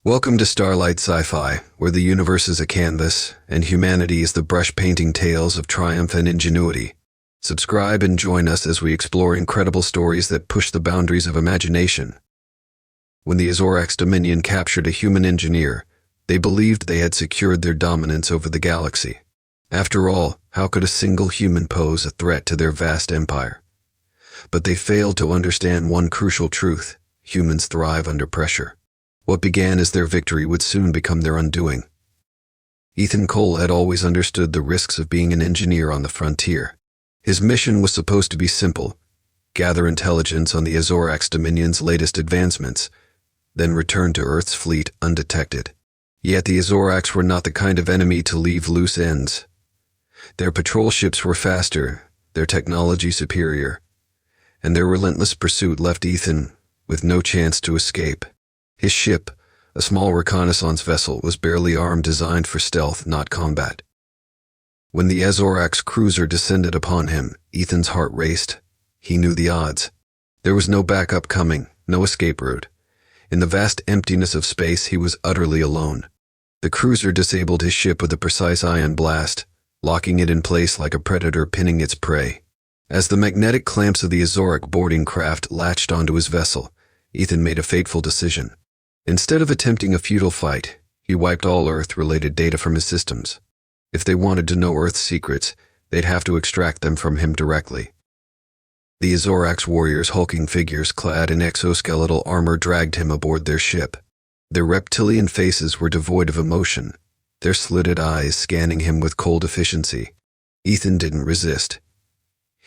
Welcome to Starlight Sci-Fi, where the universe is a canvas, and humanity is the brush-painting tales of triumph and ingenuity. Subscribe and join us as we explore incredible stories that push the boundaries of imagination. When the Azorax Dominion captured a human engineer, they believed they had secured their dominance over the galaxy. After all, how could a single human pose a threat to their vast empire? But they failed to understand one crucial truth: humans thrive under pressure. What began as their victory would soon become their undoing. Ethan Cole had always understood the risks of being an engineer on the frontier. His mission was supposed to be simple: gather intelligence on the Azorax Dominion's latest advancements, then return to Earth's fleet undetected. Yet the Azorax were not the kind of enemy to leave loose ends. Their patrol ships were faster, their technology superior, and their relentless pursuit left Ethan with no chance to escape. His ship, a small reconnaissance vessel, was barely armed, designed for stealth, not combat. When the Azorax cruiser descended upon him, Ethan's heart raced. He knew the odds. There was no backup coming, no escape route. In the vast emptiness of space, he was utterly alone. The cruiser disabled his ship with a precise ion blast, locking it in place like a predator pinning its prey. As the magnetic clamps of the Azorax boarding craft latched onto his vessel, Ethan made a fateful decision. Instead of attempting a futile fight, he wiped all Earth-related data from his systems. If they wanted to know Earth's secrets, they'd have to extract them from him directly. The Azorax warriors, hulking figures clad in exoskeletal armor, dragged him aboard their ship. Their reptilian faces were devoid of emotion, their slitted eyes scanning him with cold efficiency. Ethan didn't resist.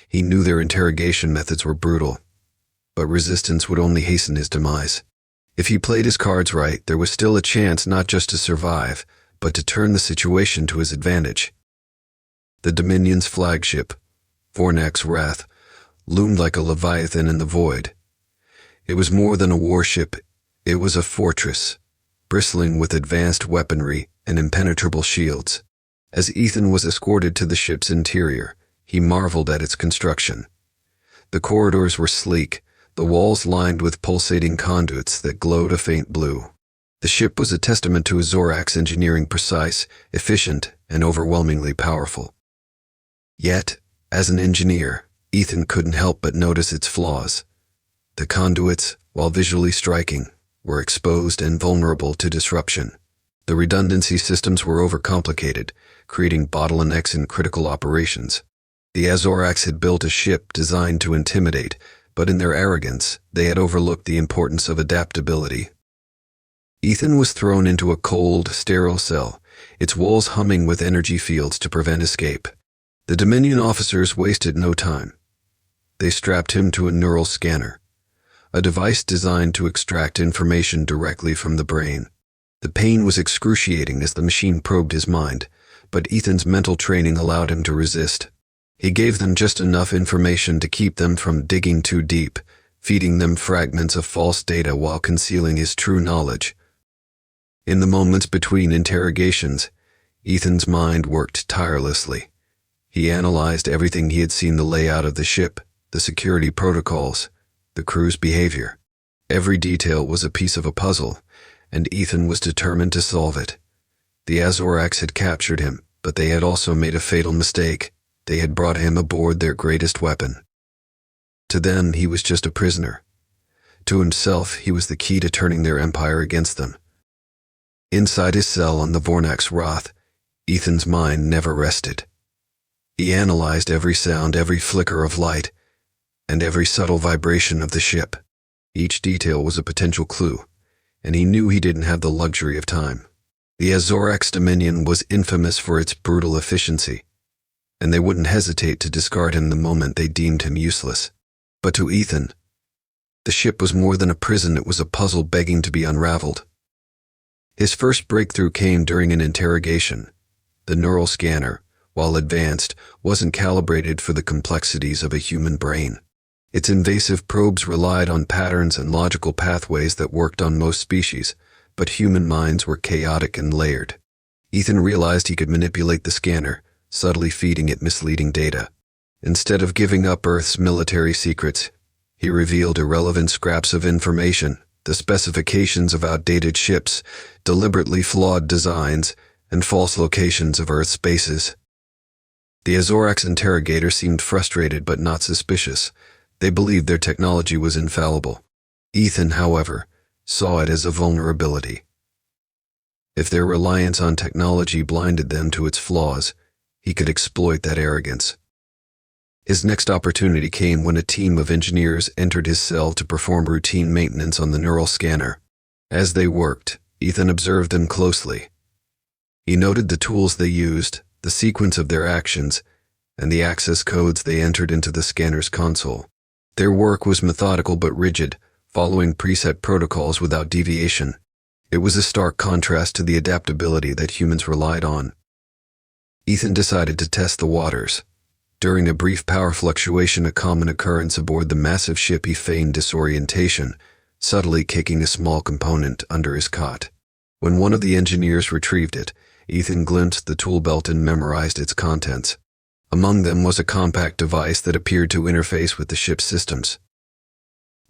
He knew their interrogation methods were brutal, but resistance would only hasten his demise. If he played his cards right, there was still a chance not just to survive, but to turn the situation to his advantage. The Dominion's flagship, Fornax Wrath, loomed like a leviathan in the void. It was more than a warship, it was a fortress, bristling with advanced weaponry and impenetrable shields. As Ethan was escorted to the ship's interior, he marveled at its construction. The corridors were sleek, the walls lined with pulsating conduits that glowed a faint blue. The ship was a testament to Azorax engineering: precise, efficient, and overwhelmingly powerful. Yet, as an engineer, Ethan couldn't help but notice its flaws. The conduits, while visually striking, were exposed and vulnerable to disruption. The redundancy systems were overcomplicated, creating bottlenecks in critical operations. The Azorax had built a ship designed to intimidate, but in their arrogance, they had overlooked the importance of adaptability. Ethan was thrown into a cold, sterile cell, its walls humming with energy fields to prevent escape. The Dominion officers wasted no time. They strapped him to a neural scanner, a device designed to extract information directly from the brain. The pain was excruciating as the machine probed his mind, but Ethan's mental training allowed him to resist. He gave them just enough information to keep them from digging too deep, feeding them fragments of false data while concealing his true knowledge. In the moments between interrogations, Ethan's mind worked tirelessly. He analyzed everything he had seen: the layout of the ship, the security protocols, the crew's behavior. Every detail was a piece of a puzzle, and Ethan was determined to solve it. The Azorax had captured him, but they had also made a fatal mistake. They had brought him aboard their greatest weapon. To them, he was just a prisoner. To himself, he was the key to turning their empire against them. Inside his cell on the Fornax Wrath, Ethan's mind never rested. He analyzed every sound, every flicker of light, and every subtle vibration of the ship. Each detail was a potential clue, and he knew he didn't have the luxury of time. The Azorax Dominion was infamous for its brutal efficiency, and they wouldn't hesitate to discard him the moment they deemed him useless. But to Ethan, the ship was more than a prison, it was a puzzle begging to be unraveled. His first breakthrough came during an interrogation. The neural scanner, while advanced, wasn't calibrated for the complexities of a human brain. Its invasive probes relied on patterns and logical pathways that worked on most species, but human minds were chaotic and layered. Ethan realized he could manipulate the scanner, subtly feeding it misleading data. Instead of giving up Earth's military secrets, he revealed irrelevant scraps of information, the specifications of outdated ships, deliberately flawed designs, and false locations of Earth's bases. The Azorax interrogator seemed frustrated but not suspicious. They believed their technology was infallible. Ethan, however, saw it as a vulnerability. If their reliance on technology blinded them to its flaws, he could exploit that arrogance. His next opportunity came when a team of engineers entered his cell to perform routine maintenance on the neural scanner. As they worked, Ethan observed them closely. He noted the tools they used, the sequence of their actions, and the access codes they entered into the scanner's console. Their work was methodical but rigid, following preset protocols without deviation. It was a stark contrast to the adaptability that humans relied on. Ethan decided to test the waters. During a brief power fluctuation, a common occurrence aboard the massive ship, he feigned disorientation, subtly kicking a small component under his cot. When one of the engineers retrieved it, Ethan glimpsed the tool belt and memorized its contents. Among them was a compact device that appeared to interface with the ship's systems.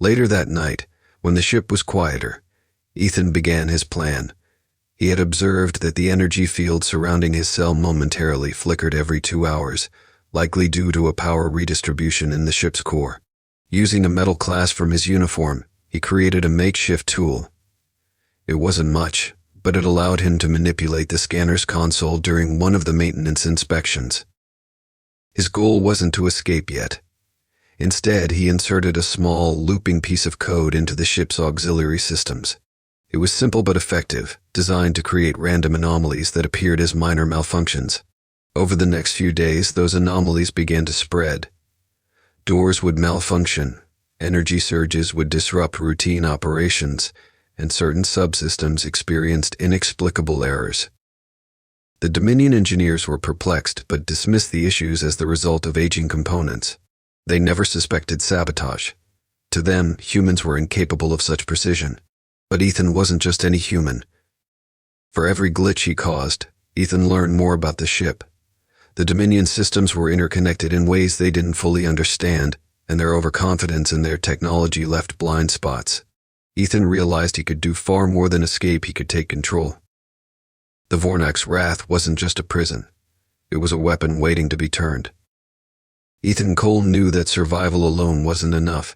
Later that night, when the ship was quieter, Ethan began his plan. He had observed that the energy field surrounding his cell momentarily flickered every 2 hours, likely due to a power redistribution in the ship's core. Using a metal clasp from his uniform, he created a makeshift tool. It wasn't much, but it allowed him to manipulate the scanner's console during one of the maintenance inspections. His goal wasn't to escape yet. Instead, he inserted a small, looping piece of code into the ship's auxiliary systems. It was simple but effective, designed to create random anomalies that appeared as minor malfunctions. Over the next few days, those anomalies began to spread. Doors would malfunction, energy surges would disrupt routine operations, and certain subsystems experienced inexplicable errors. The Dominion engineers were perplexed but dismissed the issues as the result of aging components. They never suspected sabotage. To them, humans were incapable of such precision. But Ethan wasn't just any human. For every glitch he caused, Ethan learned more about the ship. The Dominion systems were interconnected in ways they didn't fully understand, and their overconfidence in their technology left blind spots. Ethan realized he could do far more than escape. He could take control. The Vornak's wrath wasn't just a prison. It was a weapon waiting to be turned. Ethan Cole knew that survival alone wasn't enough.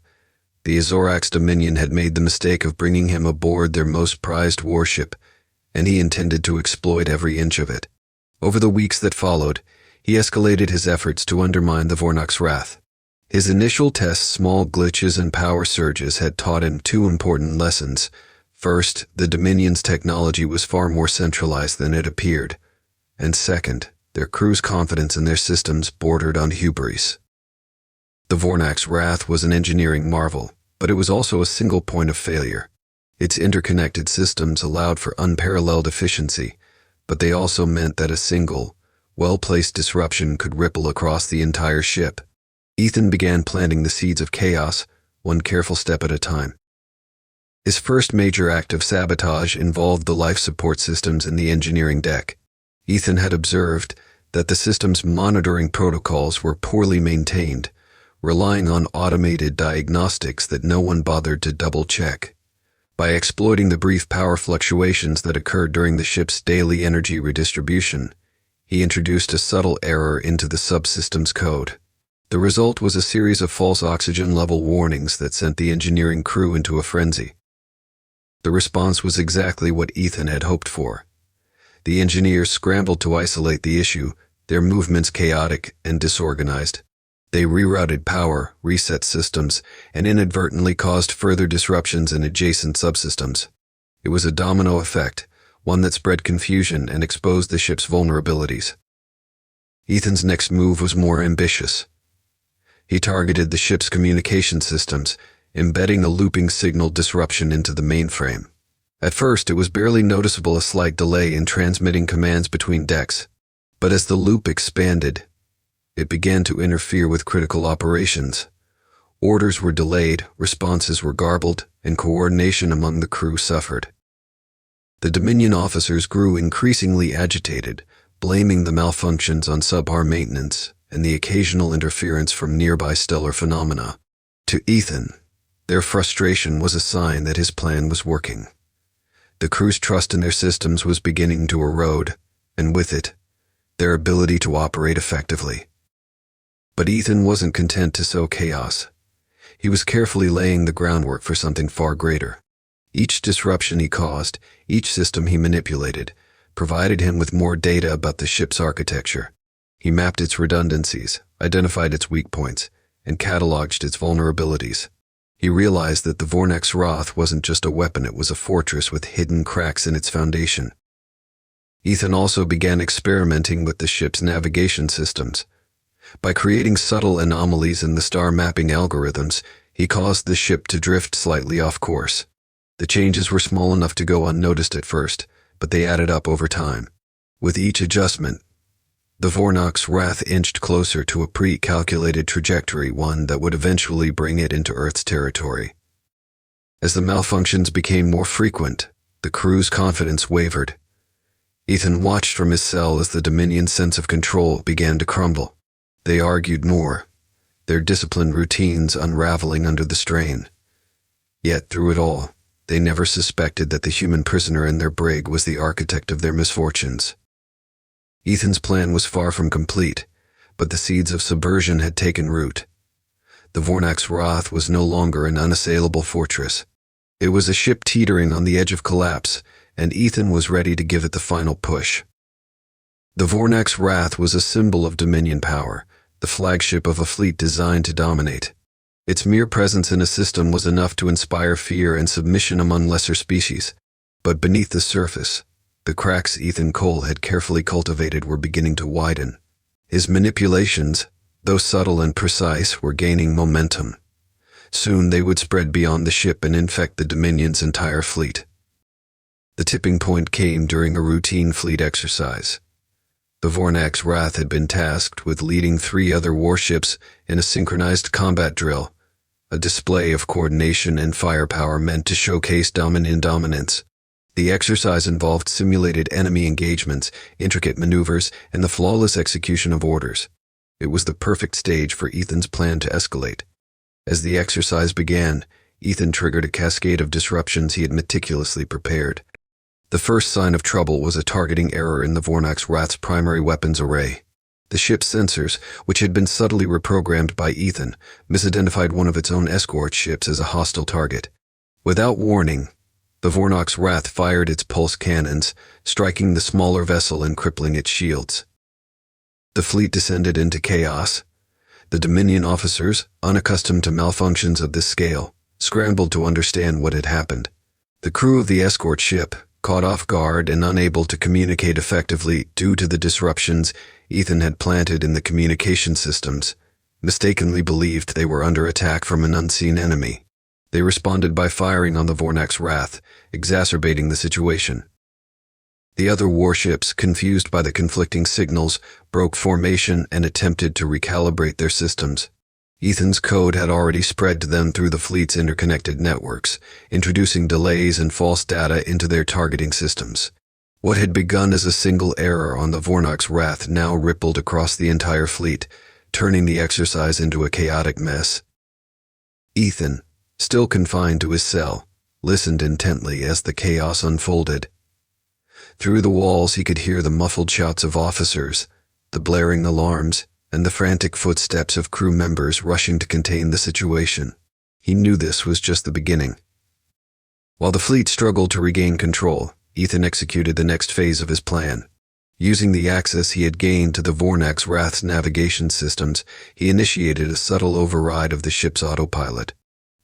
The Azorax Dominion had made the mistake of bringing him aboard their most prized warship, and he intended to exploit every inch of it. Over the weeks that followed, he escalated his efforts to undermine the Vornak's wrath. His initial tests, small glitches and power surges, had taught him 2 important lessons. First, the Dominion's technology was far more centralized than it appeared. And second, their crew's confidence in their systems bordered on hubris. The Vornak's wrath was an engineering marvel, but it was also a single point of failure. Its interconnected systems allowed for unparalleled efficiency, but they also meant that a single, well-placed disruption could ripple across the entire ship. Ethan began planting the seeds of chaos, one careful step at a time. His first major act of sabotage involved the life support systems in the engineering deck. Ethan had observed that the system's monitoring protocols were poorly maintained, relying on automated diagnostics that no one bothered to double-check. By exploiting the brief power fluctuations that occurred during the ship's daily energy redistribution, he introduced a subtle error into the subsystem's code. The result was a series of false oxygen level warnings that sent the engineering crew into a frenzy. The response was exactly what Ethan had hoped for. The engineers scrambled to isolate the issue, their movements chaotic and disorganized. They rerouted power, reset systems, and inadvertently caused further disruptions in adjacent subsystems. It was a domino effect, one that spread confusion and exposed the ship's vulnerabilities. Ethan's next move was more ambitious. He targeted the ship's communication systems, embedding a looping signal disruption into the mainframe. At first, it was barely noticeable, a slight delay in transmitting commands between decks. But as the loop expanded, it began to interfere with critical operations. Orders were delayed, responses were garbled, and coordination among the crew suffered. The Dominion officers grew increasingly agitated, blaming the malfunctions on subpar maintenance and the occasional interference from nearby stellar phenomena. To Ethan, Their frustration was a sign that his plan was working. The crew's trust in their systems was beginning to erode, and with it, their ability to operate effectively. But Ethan wasn't content to sow chaos. He was carefully laying the groundwork for something far greater. Each disruption he caused, each system he manipulated, provided him with more data about the ship's architecture. He mapped its redundancies, identified its weak points, and cataloged its vulnerabilities. He realized that the Vornax Wrath wasn't just a weapon, it was a fortress with hidden cracks in its foundation. Ethan also began experimenting with the ship's navigation systems. By creating subtle anomalies in the star mapping algorithms, he caused the ship to drift slightly off course. The changes were small enough to go unnoticed at first, but they added up over time. With each adjustment, the Vornax Wrath inched closer to a pre-calculated trajectory, one that would eventually bring it into Earth's territory. As the malfunctions became more frequent, the crew's confidence wavered. Ethan watched from his cell as the Dominion's sense of control began to crumble. They argued more, their disciplined routines unraveling under the strain. Yet through it all, they never suspected that the human prisoner in their brig was the architect of their misfortunes. Ethan's plan was far from complete, but the seeds of subversion had taken root. The Vornax Wrath was no longer an unassailable fortress. It was a ship teetering on the edge of collapse, and Ethan was ready to give it the final push. The Vornax Wrath was a symbol of Dominion power, the flagship of a fleet designed to dominate. Its mere presence in a system was enough to inspire fear and submission among lesser species. But beneath the surface, the cracks Ethan Cole had carefully cultivated were beginning to widen. His manipulations, though subtle and precise, were gaining momentum. Soon they would spread beyond the ship and infect the Dominion's entire fleet. The tipping point came during a routine fleet exercise. The Vornax Wrath had been tasked with leading 3 other warships in a synchronized combat drill, a display of coordination and firepower meant to showcase Dominion dominance. The exercise involved simulated enemy engagements, intricate maneuvers, and the flawless execution of orders. It was the perfect stage for Ethan's plan to escalate. As the exercise began, Ethan triggered a cascade of disruptions he had meticulously prepared. The first sign of trouble was a targeting error in the Vornax Wrath's primary weapons array. The ship's sensors, which had been subtly reprogrammed by Ethan, misidentified one of its own escort ships as a hostile target. Without warning, the Vornax Wrath fired its pulse cannons, striking the smaller vessel and crippling its shields. The fleet descended into chaos. The Dominion officers, unaccustomed to malfunctions of this scale, scrambled to understand what had happened. The crew of the escort ship, caught off guard and unable to communicate effectively due to the disruptions Ethan had planted in the communication systems, mistakenly believed they were under attack from an unseen enemy. They responded by firing on the Vornax Wrath, exacerbating the situation. The other warships, confused by the conflicting signals, broke formation and attempted to recalibrate their systems. Ethan's code had already spread to them through the fleet's interconnected networks, introducing delays and false data into their targeting systems. What had begun as a single error on the Vornax Wrath now rippled across the entire fleet, turning the exercise into a chaotic mess. Ethan, still confined to his cell, listened intently as the chaos unfolded. Through the walls he could hear the muffled shouts of officers, the blaring alarms, and the frantic footsteps of crew members rushing to contain the situation. He knew this was just the beginning. While the fleet struggled to regain control, Ethan executed the next phase of his plan. Using the access he had gained to the Vornax Wrath's navigation systems, he initiated a subtle override of the ship's autopilot.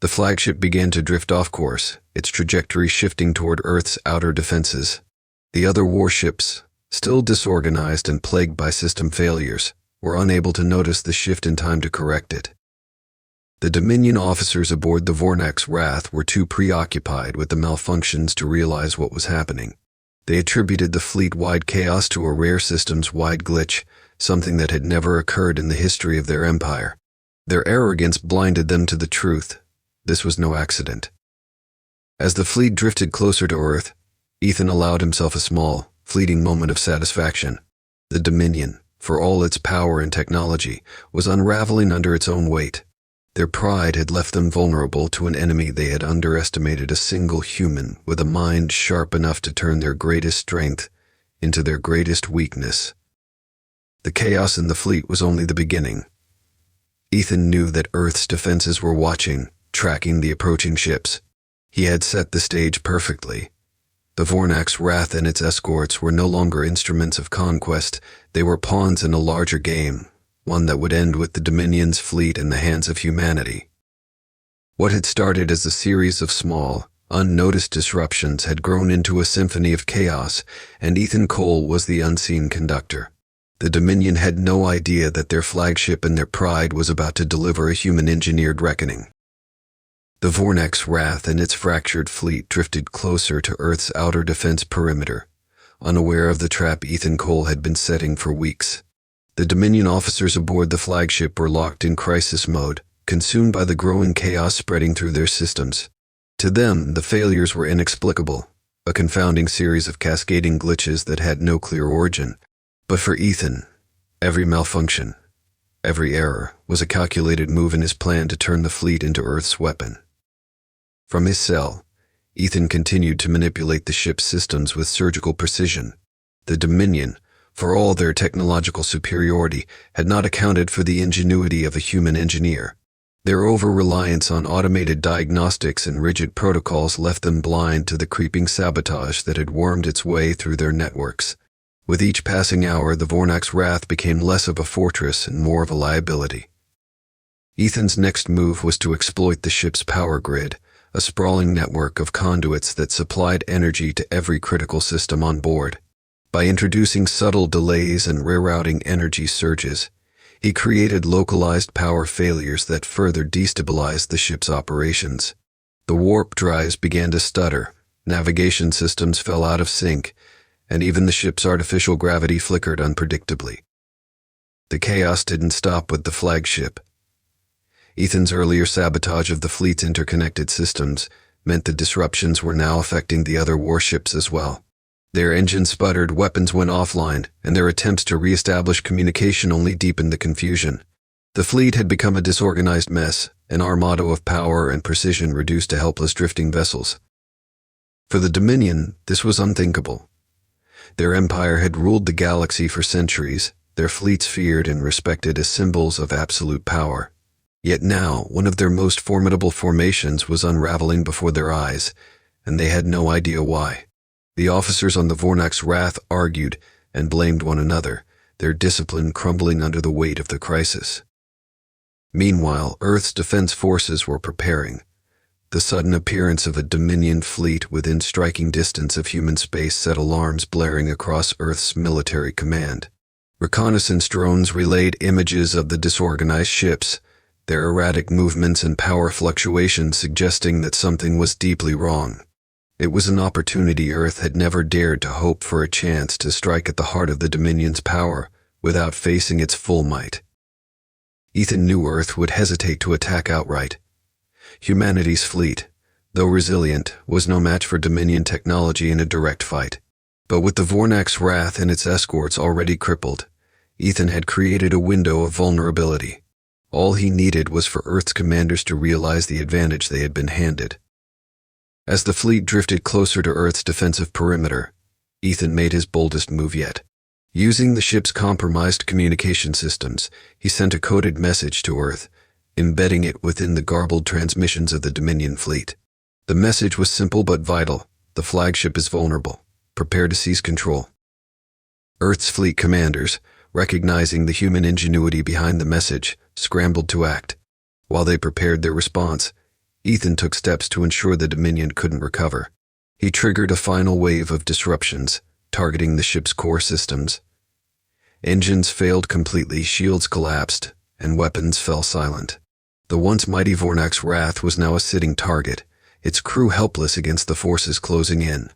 The flagship began to drift off course, its trajectory shifting toward Earth's outer defenses. The other warships, still disorganized and plagued by system failures, were unable to notice the shift in time to correct it. The Dominion officers aboard the Vornax Wrath were too preoccupied with the malfunctions to realize what was happening. They attributed the fleet-wide chaos to a rare systems-wide glitch, something that had never occurred in the history of their empire. Their arrogance blinded them to the truth. This was no accident. As the fleet drifted closer to Earth, Ethan allowed himself a small, fleeting moment of satisfaction. The Dominion, for all its power and technology, was unraveling under its own weight. Their pride had left them vulnerable to an enemy they had underestimated, a single human with a mind sharp enough to turn their greatest strength into their greatest weakness. The chaos in the fleet was only the beginning. Ethan knew that Earth's defenses were watching, tracking the approaching ships. He had set the stage perfectly. The Vornak's wrath and its escorts were no longer instruments of conquest. They were pawns in a larger game, one that would end with the Dominion's fleet in the hands of humanity. What had started as a series of small, unnoticed disruptions had grown into a symphony of chaos, and Ethan Cole was the unseen conductor. The Dominion had no idea that their flagship and their pride was about to deliver a human-engineered reckoning. The Vornak's wrath and its fractured fleet drifted closer to Earth's outer defense perimeter, unaware of the trap Ethan Cole had been setting for weeks. The Dominion officers aboard the flagship were locked in crisis mode, consumed by the growing chaos spreading through their systems. To them, the failures were inexplicable, a confounding series of cascading glitches that had no clear origin. But for Ethan, every malfunction, every error, was a calculated move in his plan to turn the fleet into Earth's weapon. From his cell, Ethan continued to manipulate the ship's systems with surgical precision. The Dominion, for all their technological superiority, had not accounted for the ingenuity of a human engineer. Their over-reliance on automated diagnostics and rigid protocols left them blind to the creeping sabotage that had wormed its way through their networks. With each passing hour, the Vornak's wrath became less of a fortress and more of a liability. Ethan's next move was to exploit the ship's power grid, a sprawling network of conduits that supplied energy to every critical system on board. By introducing subtle delays and rerouting energy surges, he created localized power failures that further destabilized the ship's operations. The warp drives began to stutter, navigation systems fell out of sync, and even the ship's artificial gravity flickered unpredictably. The chaos didn't stop with the flagship. Ethan's earlier sabotage of the fleet's interconnected systems meant the disruptions were now affecting the other warships as well. Their engines sputtered, weapons went offline, and their attempts to re-establish communication only deepened the confusion. The fleet had become a disorganized mess, an armada of power and precision reduced to helpless drifting vessels. For the Dominion, this was unthinkable. Their empire had ruled the galaxy for centuries, their fleets feared and respected as symbols of absolute power. Yet now, one of their most formidable formations was unraveling before their eyes, and they had no idea why. The officers on the Vornak's wrath argued and blamed one another, their discipline crumbling under the weight of the crisis. Meanwhile, Earth's defense forces were preparing. The sudden appearance of a Dominion fleet within striking distance of human space set alarms blaring across Earth's military command. Reconnaissance drones relayed images of the disorganized ships, their erratic movements and power fluctuations suggesting that something was deeply wrong. It was an opportunity Earth had never dared to hope for, a chance to strike at the heart of the Dominion's power without facing its full might. Ethan knew Earth would hesitate to attack outright. Humanity's fleet, though resilient, was no match for Dominion technology in a direct fight. But with the Vornak's wrath and its escorts already crippled, Ethan had created a window of vulnerability. All he needed was for Earth's commanders to realize the advantage they had been handed. As the fleet drifted closer to Earth's defensive perimeter, Ethan made his boldest move yet. Using the ship's compromised communication systems, he sent a coded message to Earth, embedding it within the garbled transmissions of the Dominion fleet. The message was simple but vital. The flagship is vulnerable. Prepare to seize control. Earth's fleet commanders, recognizing the human ingenuity behind the message, scrambled to act. While they prepared their response, Ethan took steps to ensure the Dominion couldn't recover. He triggered a final wave of disruptions, targeting the ship's core systems. Engines failed completely, shields collapsed, and weapons fell silent. The once mighty Vornak's wrath was now a sitting target, its crew helpless against the forces closing in.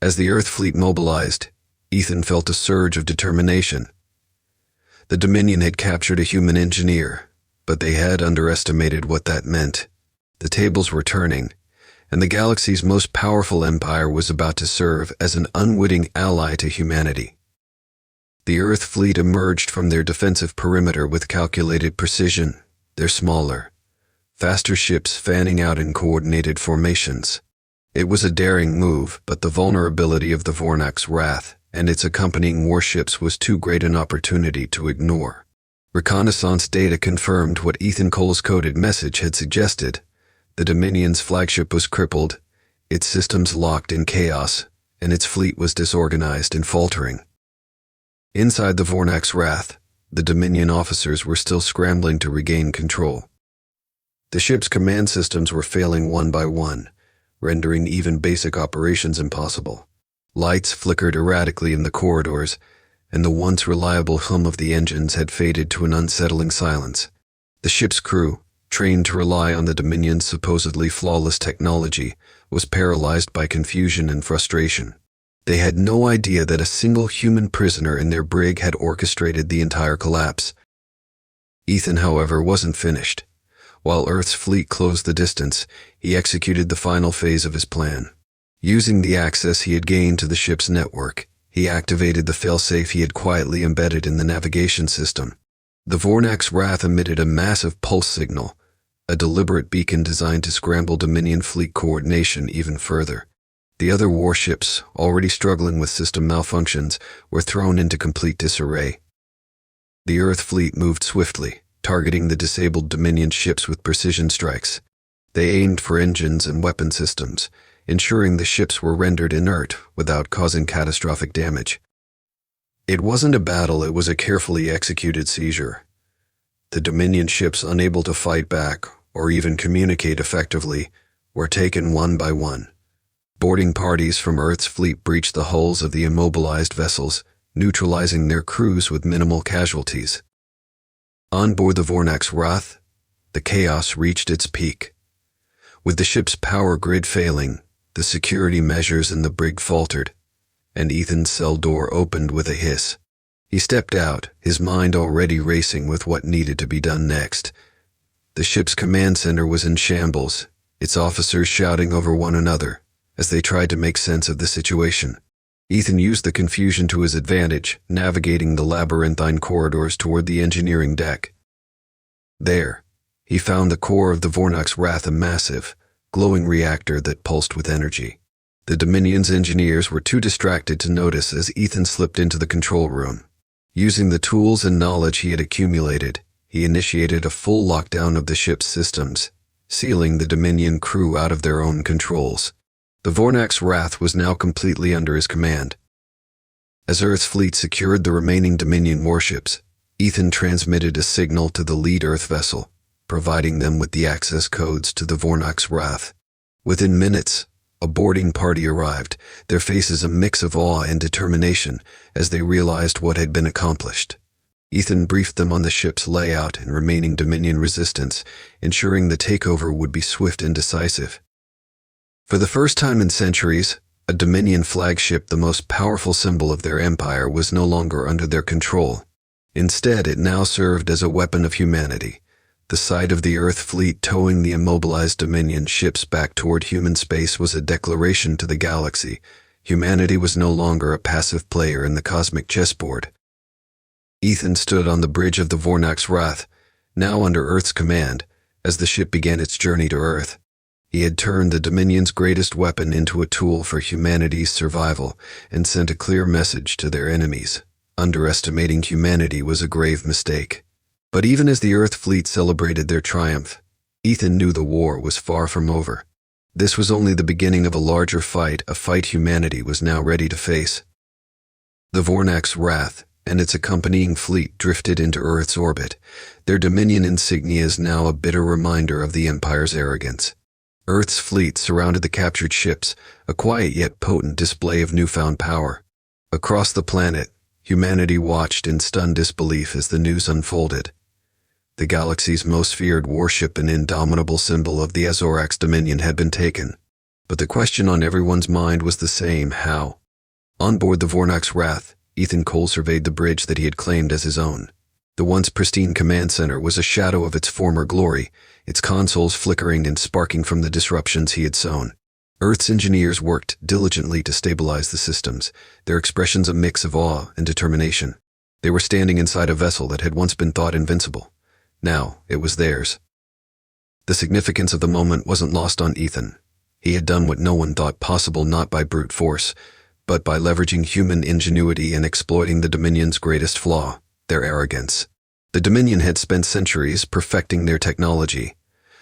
As the Earth fleet mobilized, Ethan felt a surge of determination. The Dominion had captured a human engineer, but they had underestimated what that meant. The tables were turning, and the galaxy's most powerful empire was about to serve as an unwitting ally to humanity. The Earth fleet emerged from their defensive perimeter with calculated precision, They're smaller, faster ships fanning out in coordinated formations. It was a daring move, but the vulnerability of the Vornak's wrath and its accompanying warships was too great an opportunity to ignore. Reconnaissance data confirmed what Ethan Cole's coded message had suggested. The Dominion's flagship was crippled, its systems locked in chaos, and its fleet was disorganized and faltering. Inside the Vornak's wrath, the Dominion officers were still scrambling to regain control. The ship's command systems were failing one by one, rendering even basic operations impossible. Lights flickered erratically in the corridors, and the once reliable hum of the engines had faded to an unsettling silence. The ship's crew, trained to rely on the Dominion's supposedly flawless technology, was paralyzed by confusion and frustration. They had no idea that a single human prisoner in their brig had orchestrated the entire collapse. Ethan, however, wasn't finished. While Earth's fleet closed the distance, he executed the final phase of his plan. Using the access he had gained to the ship's network, he activated the failsafe he had quietly embedded in the navigation system. The Vornak's wrath emitted a massive pulse signal, a deliberate beacon designed to scramble Dominion fleet coordination even further. The other warships, already struggling with system malfunctions, were thrown into complete disarray. The Earth fleet moved swiftly, targeting the disabled Dominion ships with precision strikes. They aimed for engines and weapon systems, ensuring the ships were rendered inert without causing catastrophic damage. It wasn't a battle, it was a carefully executed seizure. The Dominion ships, unable to fight back or even communicate effectively, were taken one by one. Boarding parties from Earth's fleet breached the hulls of the immobilized vessels, neutralizing their crews with minimal casualties. On board the Vornak's wrath, the chaos reached its peak. With the ship's power grid failing, the security measures in the brig faltered, and Ethan's cell door opened with a hiss. He stepped out, his mind already racing with what needed to be done next. The ship's command center was in shambles, its officers shouting over one another as they tried to make sense of the situation. Ethan used the confusion to his advantage, navigating the labyrinthine corridors toward the engineering deck. There, he found the core of the Vornak's wrath, a massive, glowing reactor that pulsed with energy. The Dominion's engineers were too distracted to notice as Ethan slipped into the control room. Using the tools and knowledge he had accumulated, he initiated a full lockdown of the ship's systems, sealing the Dominion crew out of their own controls. The Vornak's wrath was now completely under his command. As Earth's fleet secured the remaining Dominion warships, Ethan transmitted a signal to the lead Earth vessel, providing them with the access codes to the Vornak's wrath. Within minutes, a boarding party arrived, their faces a mix of awe and determination as they realized what had been accomplished. Ethan briefed them on the ship's layout and remaining Dominion resistance, ensuring the takeover would be swift and decisive. For the first time in centuries, a Dominion flagship, the most powerful symbol of their empire, was no longer under their control. Instead, it now served as a weapon of humanity. The sight of the Earth fleet towing the immobilized Dominion ships back toward human space was a declaration to the galaxy. Humanity was no longer a passive player in the cosmic chessboard. Ethan stood on the bridge of the Vornak's wrath, now under Earth's command, as the ship began its journey to Earth. He had turned the Dominion's greatest weapon into a tool for humanity's survival and sent a clear message to their enemies. Underestimating humanity was a grave mistake. But even as the Earth fleet celebrated their triumph, Ethan knew the war was far from over. This was only the beginning of a larger fight, a fight humanity was now ready to face. The Vornak's wrath and its accompanying fleet drifted into Earth's orbit, their Dominion insignias now a bitter reminder of the Empire's arrogance. Earth's fleet surrounded the captured ships, a quiet yet potent display of newfound power. Across the planet, humanity watched in stunned disbelief as the news unfolded. The galaxy's most feared warship, an indomitable symbol of the Azorak's dominion, had been taken. But the question on everyone's mind was the same: how? On board the Vornak's wrath, Ethan Cole surveyed the bridge that he had claimed as his own. The once pristine command center was a shadow of its former glory, its consoles flickering and sparking from the disruptions he had sown. Earth's engineers worked diligently to stabilize the systems, their expressions a mix of awe and determination. They were standing inside a vessel that had once been thought invincible, Now, it was theirs. The significance of the moment wasn't lost on Ethan. He had done what no one thought possible, not by brute force, but by leveraging human ingenuity and exploiting the Dominion's greatest flaw, their arrogance. The Dominion had spent centuries perfecting their technology,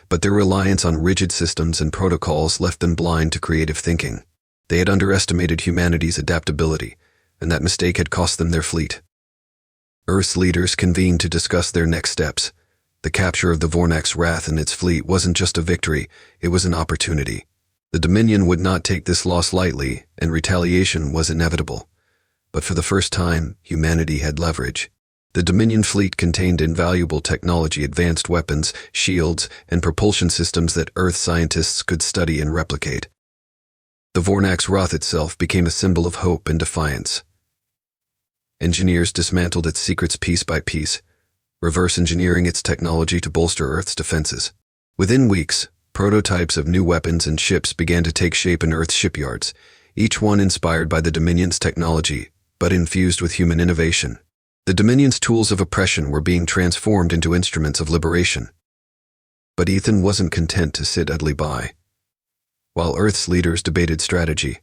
but their reliance on rigid systems and protocols left them blind to creative thinking. They had underestimated humanity's adaptability, and that mistake had cost them their fleet. Earth's leaders convened to discuss their next steps. The capture of the Vornak's Wrath and its fleet wasn't just a victory, it was an opportunity. The Dominion would not take this loss lightly, and retaliation was inevitable. But for the first time, humanity had leverage. The Dominion fleet contained invaluable technology, advanced weapons, shields, and propulsion systems that Earth scientists could study and replicate. The Vornak's Wrath itself became a symbol of hope and defiance. Engineers dismantled its secrets piece by piece, reverse engineering its technology to bolster Earth's defenses. Within weeks, prototypes of new weapons and ships began to take shape in Earth's shipyards, each one inspired by the Dominion's technology, but infused with human innovation. The Dominion's tools of oppression were being transformed into instruments of liberation. But Ethan wasn't content to sit idly by. While Earth's leaders debated strategy,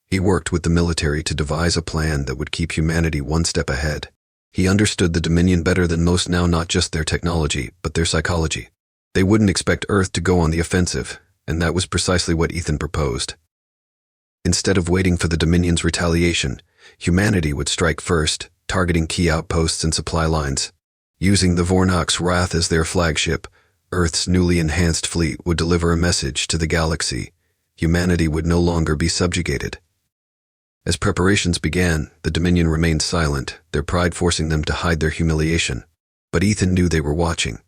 he worked with the military to devise a plan that would keep humanity one step ahead. He understood the Dominion better than most now, not just their technology, but their psychology. They wouldn't expect Earth to go on the offensive, and that was precisely what Ethan proposed. Instead of waiting for the Dominion's retaliation, humanity would strike first, targeting key outposts and supply lines. Using the Vornak's Wrath as their flagship, Earth's newly enhanced fleet would deliver a message to the galaxy. Humanity would no longer be subjugated. As preparations began, the Dominion remained silent, their pride forcing them to hide their humiliation. But Ethan knew they were watching.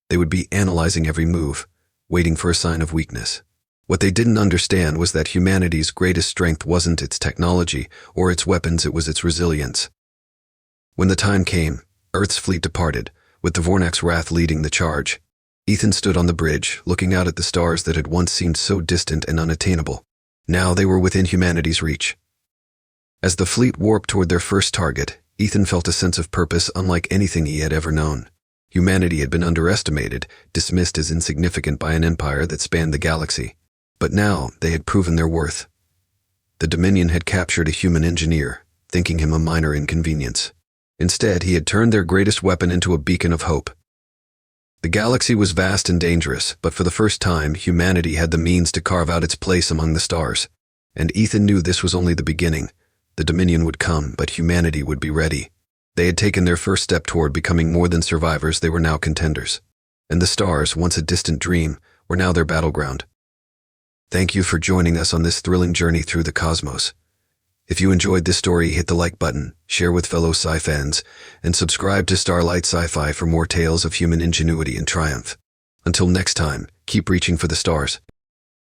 They would be analyzing every move, waiting for a sign of weakness. What they didn't understand was that humanity's greatest strength wasn't its technology or its weapons, it was its resilience. When the time came, Earth's fleet departed, with the Vornak's Wrath leading the charge. Ethan stood on the bridge, looking out at the stars that had once seemed so distant and unattainable. Now they were within humanity's reach. As the fleet warped toward their first target, Ethan felt a sense of purpose unlike anything he had ever known. Humanity had been underestimated, dismissed as insignificant by an empire that spanned the galaxy. But now they had proven their worth. The Dominion had captured a human engineer, thinking him a minor inconvenience. Instead, he had turned their greatest weapon into a beacon of hope. The galaxy was vast and dangerous, but for the first time, humanity had the means to carve out its place among the stars. And Ethan knew this was only the beginning. The Dominion would come, but humanity would be ready. They had taken their first step toward becoming more than survivors, they were now contenders. And the stars, once a distant dream, were now their battleground. Thank you for joining us on this thrilling journey through the cosmos. If you enjoyed this story, hit the like button, share with fellow sci fans, and subscribe to Starlight Sci-Fi for more tales of human ingenuity and triumph. Until next time, keep reaching for the stars.